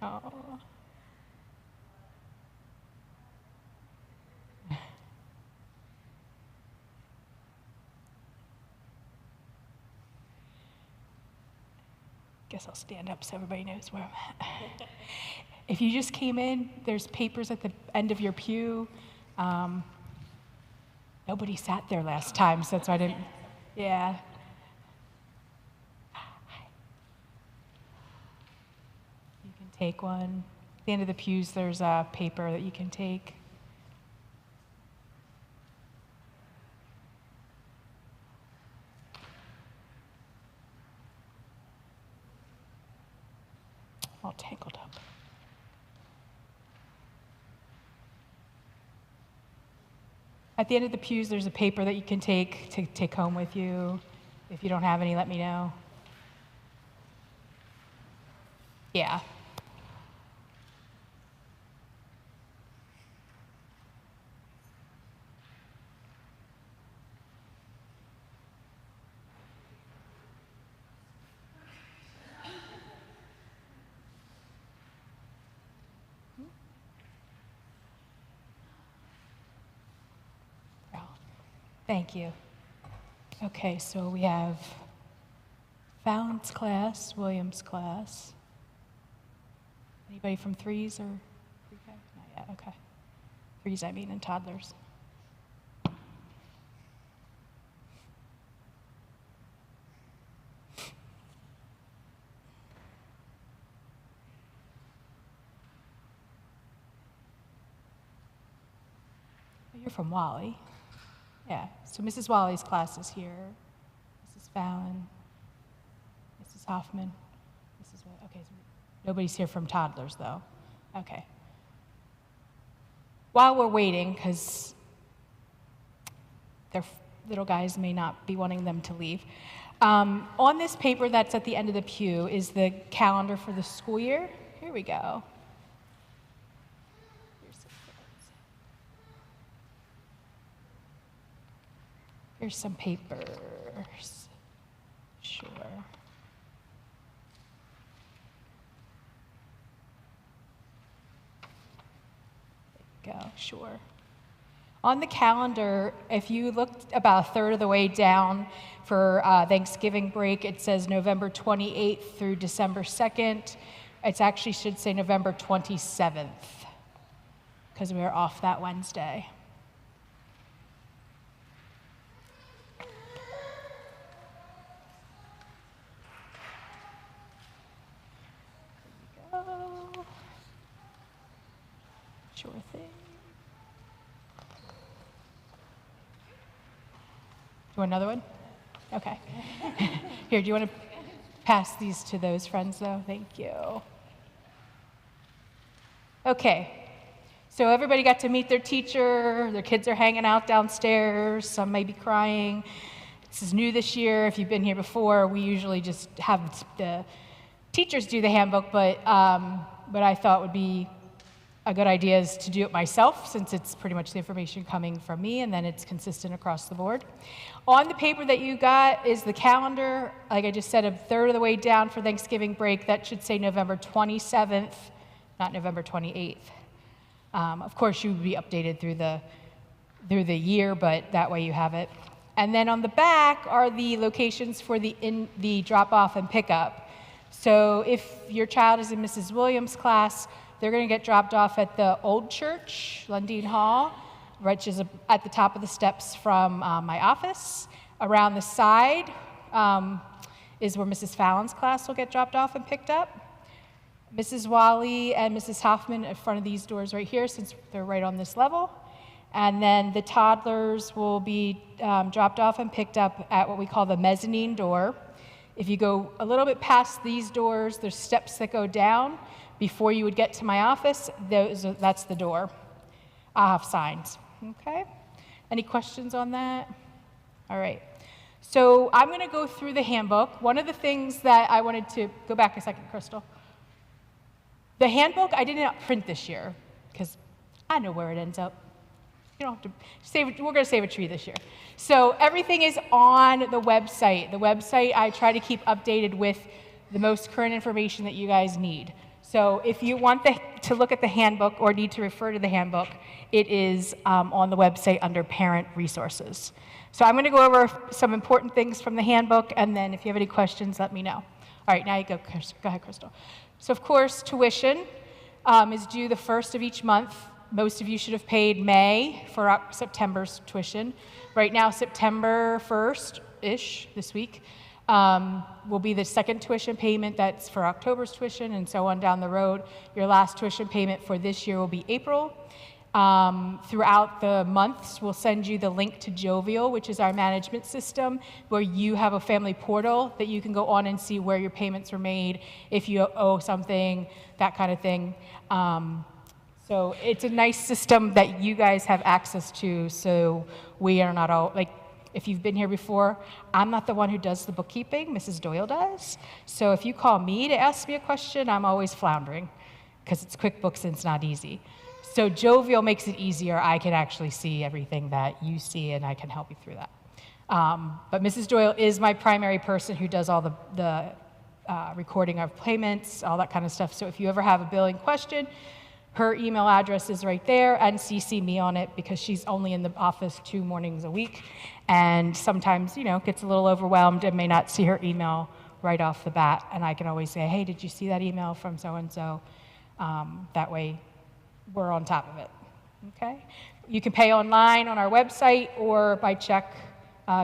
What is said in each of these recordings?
Oh. Guess I'll stand up so everybody knows where I'm at. If you just came in, there's papers at the end of your pew. Nobody sat there last time, so that's why I didn't, yeah. You can take one. At the end of the pews, there's a paper that you can take. All tangled up. At the end of the pews, there's a paper that you can take home with you. If you don't have any, let me know. Yeah. Thank you. Okay, so we have Fallon's class, Williams' class. Anybody from threes or pre-K? Not yet, okay. Threes, I mean, and toddlers. You're from Wally. Yeah, so Mrs. Wally's class is here. Mrs. Fallon, Mrs. Hoffman, okay, so nobody's here from toddlers though. Okay. While we're waiting, because their little guys may not be wanting them to leave, on this paper that's at the end of the pew is the calendar for the school year. Here we go. Here's some papers. Sure. There you go, sure. On the calendar, if you looked about a third of the way down for Thanksgiving break, it says November 28th through December 2nd. It actually should say November 27th, because we are off that Wednesday. Sure thing. Do you want another one? Okay. Here, do you want to pass these to those friends, though? Thank you. Okay. So everybody got to meet their teacher. Their kids are hanging out downstairs. Some may be crying. This is new this year. If you've been here before, we usually just have the teachers do the handbook, but I thought would be a good idea is to do it myself, since it's pretty much the information coming from me, and then it's consistent across the board. On the paper that you got is the calendar. Like I just said, a third of the way down for Thanksgiving break. That should say November 27th, not November 28th. Of course, you would be updated through the year, but that way you have it. And then on the back are the locations for the drop-off and pickup. So if your child is in Mrs. Williams' class, they're going to get dropped off at the old church, Lundeen Hall, which is at the top of the steps from my office. Around the side is where Mrs. Fallon's class will get dropped off and picked up. Mrs. Wally and Mrs. Hoffman in front of these doors right here, since they're right on this level. And then the toddlers will be dropped off and picked up at what we call the mezzanine door. If you go a little bit past these doors, there's steps that go down. Before you would get to my office, that's the door. I'll have signs, okay? Any questions on that? All right. So I'm going to go through the handbook. One of the things that I wanted to, go back a second, Crystal. The handbook I did not print this year, because I know where it ends up. You don't have to save it. We're going to save a tree this year. So everything is on the website. The website I try to keep updated with the most current information that you guys need. So if you want to look at the handbook or need to refer to the handbook, it is on the website under Parent Resources. So I'm going to go over some important things from the handbook, and then if you have any questions, let me know. All right, now you go ahead, Crystal. So of course, tuition is due the first of each month. Most of you should have paid May for September's tuition. Right now, September 1st-ish, this week, will be the second tuition payment that's for October's tuition, and so on down the road. Your last tuition payment for this year will be April. Throughout the months, we'll send you the link to Jovial, which is our management system, where you have a family portal that you can go on and see where your payments were made, if you owe something, that kind of thing. So it's a nice system that you guys have access to, so we are not all, like, if you've been here before, I'm not the one who does the bookkeeping, Mrs. Doyle does. So if you call me to ask me a question, I'm always floundering, because it's QuickBooks and it's not easy. So Jovial makes it easier. I can actually see everything that you see, and I can help you through that. But Mrs. Doyle is my primary person who does all the recording of payments, all that kind of stuff. So if you ever have a billing question, her email address is right there, and CC me on it, because she's only in the office 2 mornings a week, and sometimes, you know, gets a little overwhelmed and may not see her email right off the bat, and I can always say, hey, did you see that email from so-and-so? That way, we're on top of it, okay? You can pay online on our website or by check,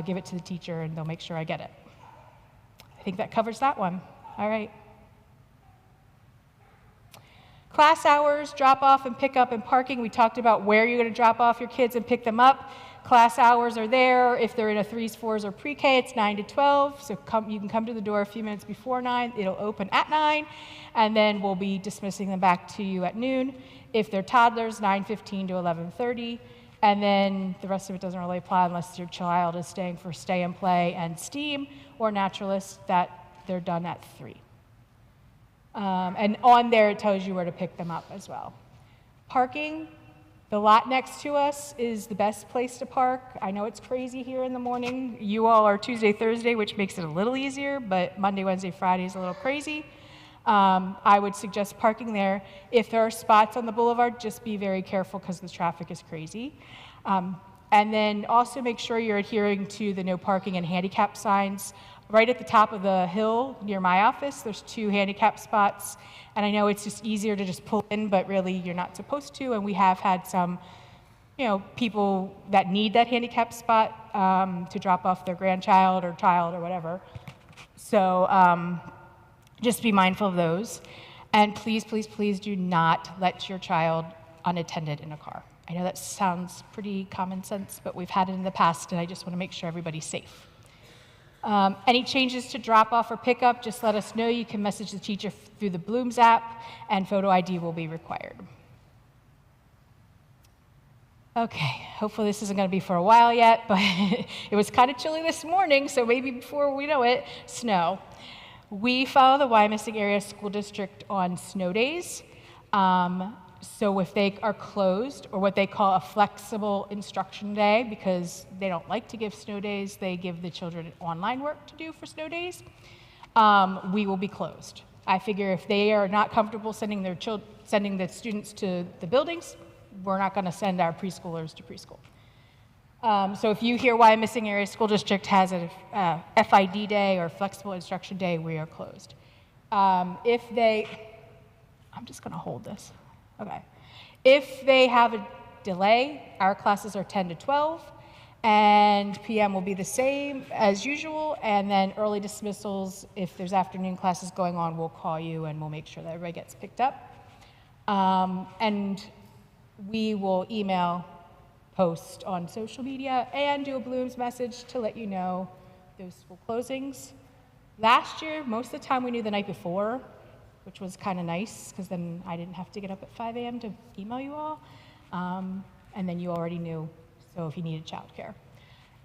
give it to the teacher, and they'll make sure I get it. I think that covers that one. All right. Class hours, drop off and pick up and parking. We talked about where you're going to drop off your kids and pick them up. Class hours are there. If they're in a 3s, 4s, or pre-K, it's 9 to 12. So you can come to the door a few minutes before 9. It'll open at 9, and then we'll be dismissing them back to you at noon. If they're toddlers, 9:15 to 11:30. And then the rest of it doesn't really apply unless your child is staying for stay and play and STEAM or naturalist, that they're done at 3. And on there, it tells you where to pick them up as well. Parking, the lot next to us is the best place to park. I know it's crazy here in the morning. You all are Tuesday, Thursday, which makes it a little easier, but Monday, Wednesday, Friday is a little crazy. I would suggest parking there. If there are spots on the boulevard, just be very careful because the traffic is crazy. And then also make sure you're adhering to the no parking and handicap signs. Right at the top of the hill near my office, there's 2 handicap spots. And I know it's just easier to just pull in, but really you're not supposed to. And we have had some, people that need that handicap spot to drop off their grandchild or child or whatever. So just be mindful of those. And please, please, please do not let your child unattended in a car. I know that sounds pretty common sense, but we've had it in the past, and I just want to make sure everybody's safe. Any changes to drop off or pick up, just let us know. You can message the teacher through the Blooms app, and photo ID will be required. Okay, hopefully this isn't going to be for a while yet, but it was kind of chilly this morning, so maybe before we know it, snow. We follow the Wyomissing Area School District on snow days. So if they are closed, or what they call a flexible instruction day, because they don't like to give snow days, they give the children online work to do for snow days, we will be closed. I figure if they are not comfortable sending the students to the buildings, we're not going to send our preschoolers to preschool. So if you hear Wyomissing Area School District has a FID day or flexible instruction day, we are closed. I'm just going to hold this. Okay. If they have a delay, our classes are 10 to 12, and PM will be the same as usual, and then early dismissals, if there's afternoon classes going on, we'll call you and we'll make sure that everybody gets picked up. And we will email, post on social media, and do a Blooms message to let you know those school closings. Last year, most of the time we knew the night before, which was kind of nice, because then I didn't have to get up at 5 a.m. to email you all, and then you already knew, so if you needed childcare.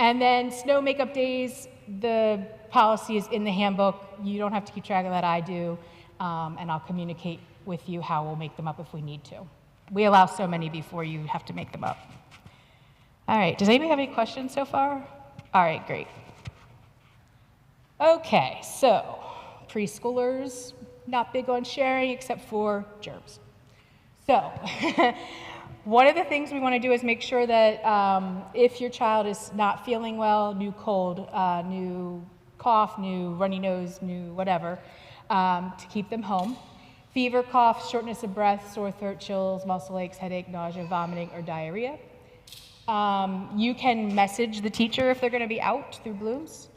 And then snow makeup days, the policy is in the handbook. You don't have to keep track of that, I do, and I'll communicate with you how we'll make them up if we need to. We allow so many before you have to make them up. All right, does anybody have any questions so far? All right, great. Okay, so preschoolers, not big on sharing except for germs. So one of the things we want to do is make sure that if your child is not feeling well, new cold, new cough, new runny nose, new whatever, to keep them home. Fever, cough, shortness of breath, sore throat, chills, muscle aches, headache, nausea, vomiting, or diarrhea. You can message the teacher if they're going to be out through Blooms.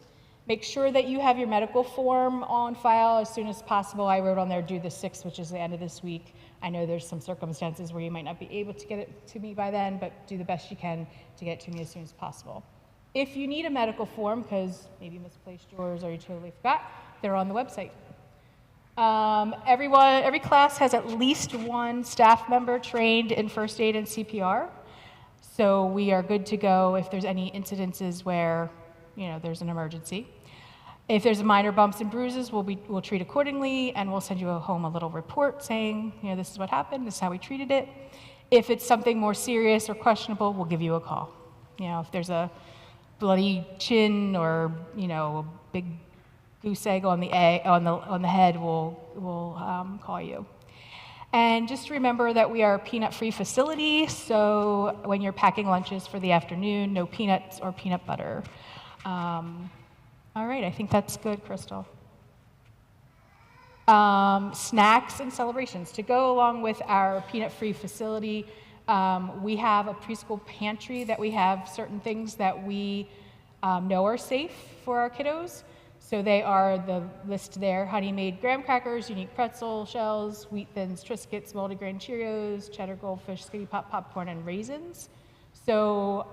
Make sure that you have your medical form on file as soon as possible. I wrote on there due the 6th, which is the end of this week. I know there's some circumstances where you might not be able to get it to me by then, but do the best you can to get it to me as soon as possible. If you need a medical form, because maybe you misplaced yours or you totally forgot, they're on the website. Every class has at least one staff member trained in first aid and CPR. So we are good to go if there's any incidences where, there's an emergency. If there's minor bumps and bruises, we'll treat accordingly, and we'll send you home a little report saying, this is what happened, this is how we treated it. If it's something more serious or questionable, we'll give you a call. If there's a bloody chin or, a big goose egg on the head, we'll call you. And just remember that we are a peanut-free facility, so when you're packing lunches for the afternoon, no peanuts or peanut butter. All right, I think that's good, Crystal. Snacks and celebrations. To go along with our peanut-free facility, we have a preschool pantry that we have certain things that we know are safe for our kiddos. So they are the list there: honey-made graham crackers, unique pretzel shells, wheat thins, Triscuits, multigrain Cheerios, cheddar goldfish, Skinny Pop popcorn, and raisins. So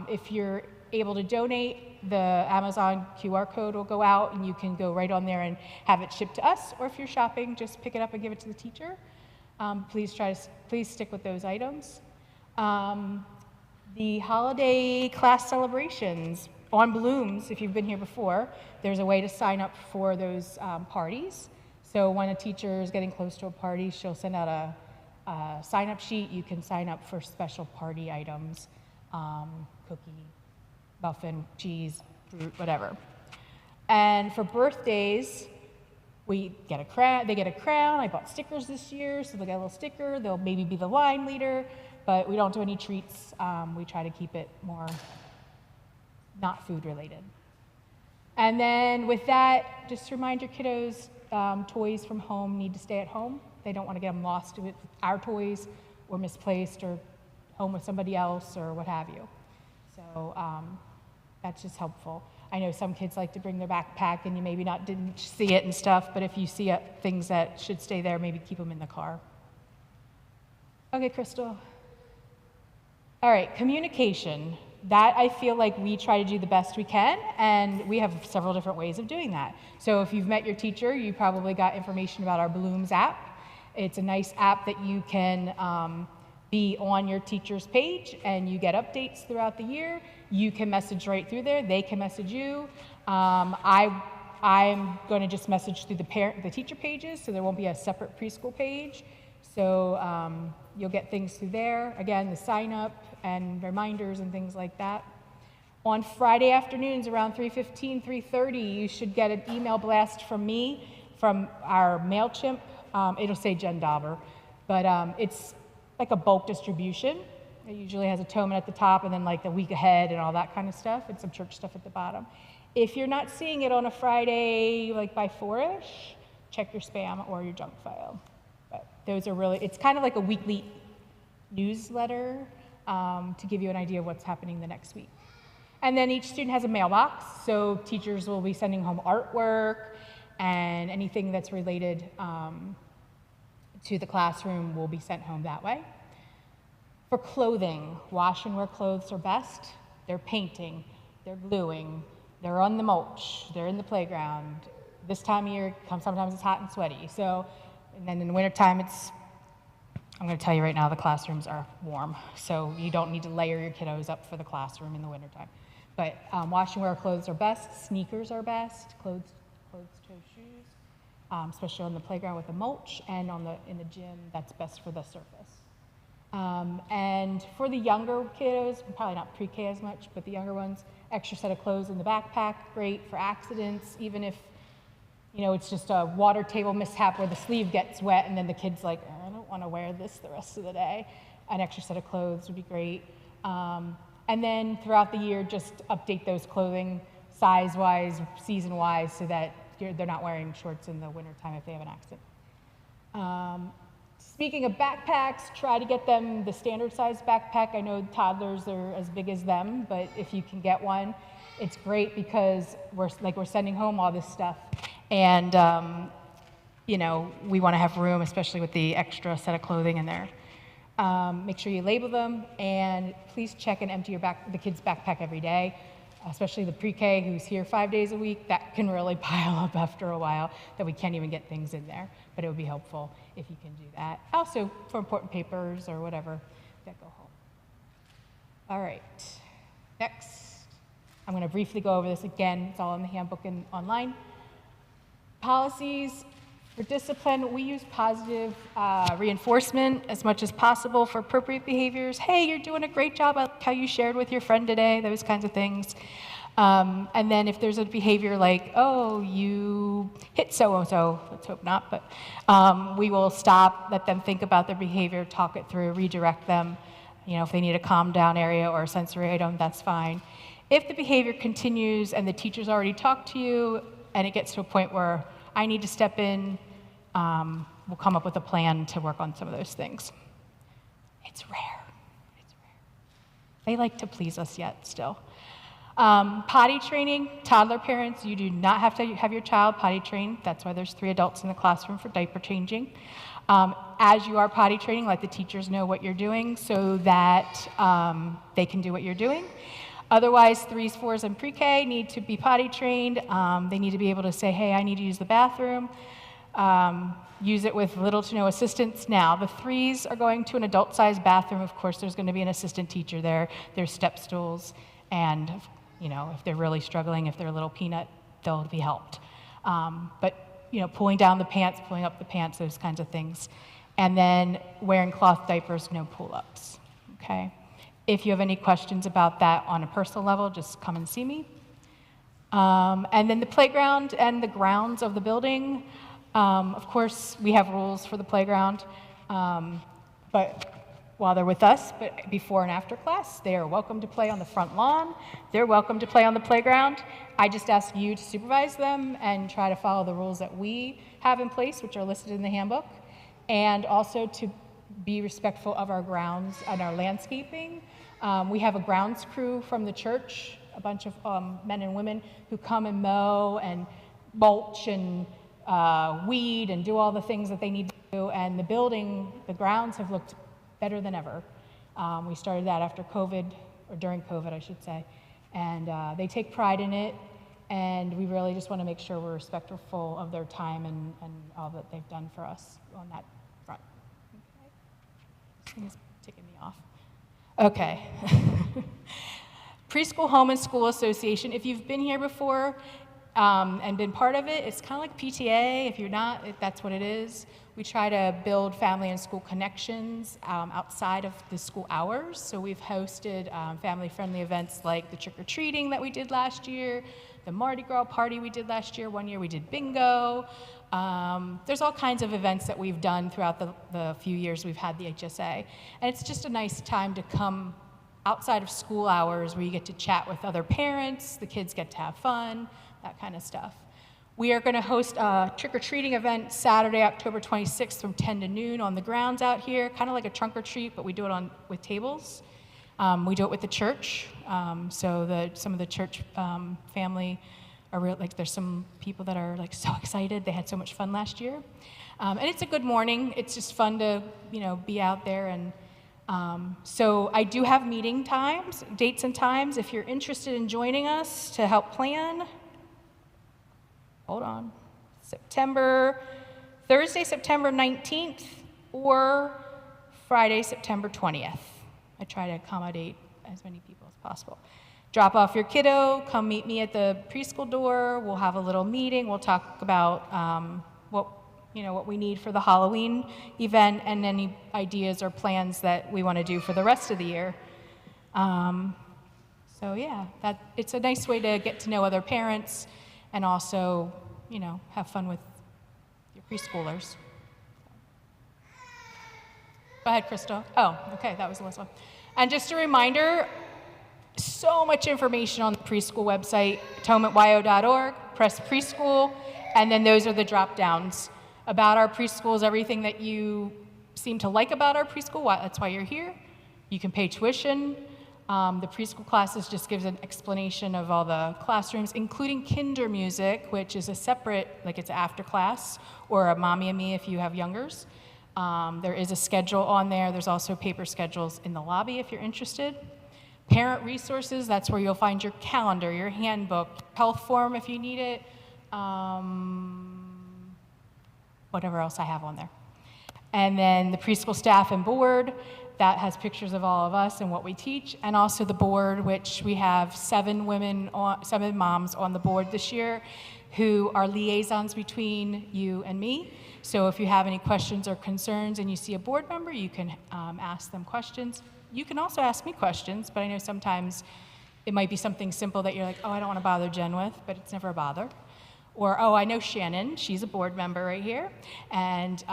if you're able to donate, the Amazon QR code will go out and you can go right on there and have it shipped to us, or if you're shopping, just pick it up and give it to the teacher. Please stick with those items. The holiday class celebrations on Blooms, if you've been here before, there's a way to sign up for those parties. So when a teacher is getting close to a party, she'll send out a sign-up sheet. You can sign up for special party items, cookie, muffin, cheese, fruit, whatever. And for birthdays, they get a crown. I bought stickers this year, so they'll get a little sticker. They'll maybe be the line leader, but we don't do any treats. We try to keep it more not food related. And then with that, just remind your kiddos, toys from home need to stay at home. They don't want to get them lost with our toys or misplaced or home with somebody else or what have you. So that's just helpful. I know some kids like to bring their backpack and you maybe didn't see it and stuff, but if you see things that should stay there, maybe keep them in the car. Okay, Crystal. All right, communication. That I feel like we try to do the best we can, and we have several different ways of doing that. So if you've met your teacher, you probably got information about our Blooms app. It's a nice app that you can be on your teacher's page, and you get updates throughout the year. You can message right through there. They can message you. I'm going to just message through the teacher pages, so there won't be a separate preschool page. So you'll get things through there. Again, the sign up and reminders and things like that. On Friday afternoons around 3:15, 3:30, you should get an email blast from me from our MailChimp. It'll say Jen Dauber, but it's like a bulk distribution. It usually has Atonement at the top and then like the week ahead and all that kind of stuff, and some church stuff at the bottom. If you're not seeing it on a Friday like by 4-ish, check your spam or your junk file. But those are really, it's kind of like a weekly newsletter to give you an idea of what's happening the next week. And then each student has a mailbox, so teachers will be sending home artwork and anything that's related to the classroom will be sent home that way. For clothing, wash and wear clothes are best. They're painting, they're gluing, they're on the mulch, they're in the playground. This time of year, sometimes it's hot and sweaty. So, and then in the wintertime, I'm going to tell you right now, the classrooms are warm. So you don't need to layer your kiddos up for the classroom in the wintertime. But wash and wear clothes are best. Sneakers are best. Closed-toe shoes, especially on the playground with the mulch, and in the gym, that's best for the surface. And for the younger kiddos, probably not pre-K as much, but the younger ones, extra set of clothes in the backpack, great for accidents, even if it's just a water table mishap where the sleeve gets wet and then the kid's like, I don't want to wear this the rest of the day. An extra set of clothes would be great. And then throughout the year, just update those clothing size-wise, season-wise, so that they're not wearing shorts in the wintertime if they have an accident. Speaking of backpacks, try to get them the standard size backpack. I know toddlers are as big as them, but if you can get one, it's great because we're sending home all this stuff. And, we want to have room, especially with the extra set of clothing in there. Make sure you label them, and please check and empty the kid's backpack every day, especially the pre-K who's here 5 days a week. That can really pile up after a while that we can't even get things in there, but it would be helpful if you can do that. Also, for important papers or whatever that go home. All right, next. I'm going to briefly go over this again. It's all in the handbook and online. Policies. For discipline, we use positive reinforcement as much as possible for appropriate behaviors. Hey, you're doing a great job at how you shared with your friend today, those kinds of things. And then if there's a behavior like, oh, you hit so-and-so, let's hope not, but we will stop, let them think about their behavior, talk it through, redirect them. If they need a calm down area or a sensory item, that's fine. If the behavior continues and the teacher's already talked to you and it gets to a point where I need to step in, we'll come up with a plan to work on some of those things. It's rare. They like to please us yet still. Potty training, toddler parents, you do not have to have your child potty trained. That's why there's 3 adults in the classroom for diaper changing. As you are potty training, let the teachers know what you're doing so that they can do what you're doing. Otherwise, 3s, 4s, and pre-K need to be potty trained. They need to be able to say, hey, I need to use the bathroom. Use it with little to no assistance. Now, the 3s are going to an adult-sized bathroom. Of course, there's going to be an assistant teacher there. There's step stools. And, if they're really struggling, if they're a little peanut, they'll be helped. But, pulling down the pants, pulling up the pants, those kinds of things. And then wearing cloth diapers, no pull-ups, okay? If you have any questions about that on a personal level, just come and see me. And then the playground and the grounds of the building. Of course, we have rules for the playground, but while they're with us, but before and after class, they are welcome to play on the front lawn. They're welcome to play on the playground. I just ask you to supervise them and try to follow the rules that we have in place, which are listed in the handbook, and also to be respectful of our grounds and our landscaping. We have a grounds crew from the church, a bunch of men and women who come and mow and mulch and weed and do all the things that they need to do. And the grounds have looked better than ever. We started that after COVID, or during COVID, I should say. And they take pride in it. And we really just want to make sure we're respectful of their time and all that they've done for us on that front. Okay. This thing is ticking me off. Okay. Preschool Home and School Association. If you've been here before and been part of it, it's kind of like PTA. If you're not, that's what it is. We try to build family and school connections outside of the school hours. So we've hosted family-friendly events like the trick-or-treating that we did last year, the Mardi Gras party we did last year. One year we did bingo. There's all kinds of events that we've done throughout the few years we've had the HSA. And it's just a nice time to come outside of school hours where you get to chat with other parents, the kids get to have fun, that kind of stuff. We are going to host a trick-or-treating event Saturday, October 26th from 10 to noon on the grounds out here, kind of like a trunk or treat, but we do it with tables. We do it with the church, so some of the church family are there's some people that are so excited. They had so much fun last year. And it's a good morning. It's just fun to, be out there. And so I do have meeting times, dates and times. If you're interested in joining us to help plan, hold on, Thursday, September 19th, or Friday, September 20th. I try to accommodate as many people as possible. Drop off your kiddo, come meet me at the preschool door. We'll have a little meeting. We'll talk about what we need for the Halloween event and any ideas or plans that we want to do for the rest of the year. So yeah, it's a nice way to get to know other parents and also have fun with your preschoolers. Go ahead, Crystal. Oh, okay, that was the last one. And just a reminder, so much information on the preschool website, atonementyo.org, press preschool, and then those are the drop downs. About our preschools, everything that you seem to like about our preschool, that's why you're here. You can pay tuition. The preschool classes just gives an explanation of all the classrooms, including kinder music, which is a separate, like it's after class, or a mommy and me if you have youngers. There is a schedule on there. There's also paper schedules in the lobby if you're interested. Parent resources, that's where you'll find your calendar, your handbook, health form if you need it, whatever else I have on there. And then the preschool staff and board, that has pictures of all of us and what we teach, and also the board, which we have 7 moms on the board this year who are liaisons between you and me. So if you have any questions or concerns and you see a board member, you can ask them questions. You can also ask me questions, but I know sometimes it might be something simple that you're like, oh, I don't want to bother Jen with, but it's never a bother. Or, oh, I know Shannon, she's a board member right here, and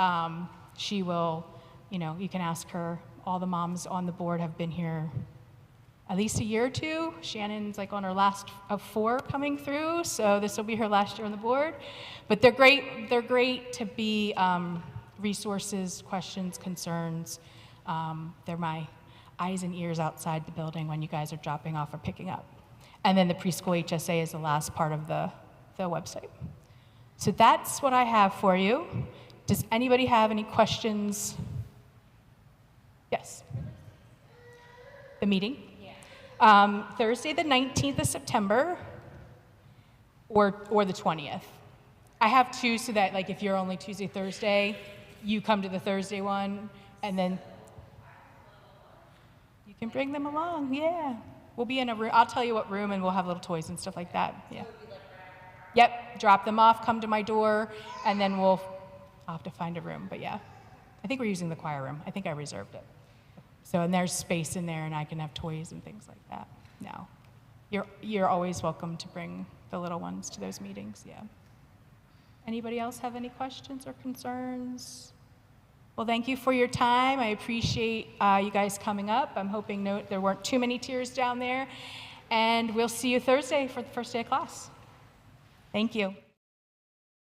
she will, you can ask her. All the moms on the board have been here at least a year or 2. Shannon's like on her last of 4 coming through, so this will be her last year on the board. But they're great. They're great to be resources, questions, concerns. They're my eyes and ears outside the building when you guys are dropping off or picking up. And then the preschool HSA is the last part of the website. So that's what I have for you. Does anybody have any questions? Yes. The meeting? Yeah. Thursday the 19th of September or the 20th. I have 2 so that like if you're only Tuesday, Thursday, you come to the Thursday one and then you can bring them along. Yeah. We'll be in a room. I'll tell you what room and we'll have little toys and stuff like that. Yeah. Yep. Drop them off, come to my door, and then I'll have to find a room. But yeah, I think we're using the choir room. I think I reserved it. So, and there's space in there and I can have toys and things like that. No. You're always welcome to bring the little ones to those meetings, yeah. Anybody else have any questions or concerns? Well, thank you for your time. I appreciate you guys coming up. I'm hoping there weren't too many tears down there. And we'll see you Thursday for the first day of class. Thank you.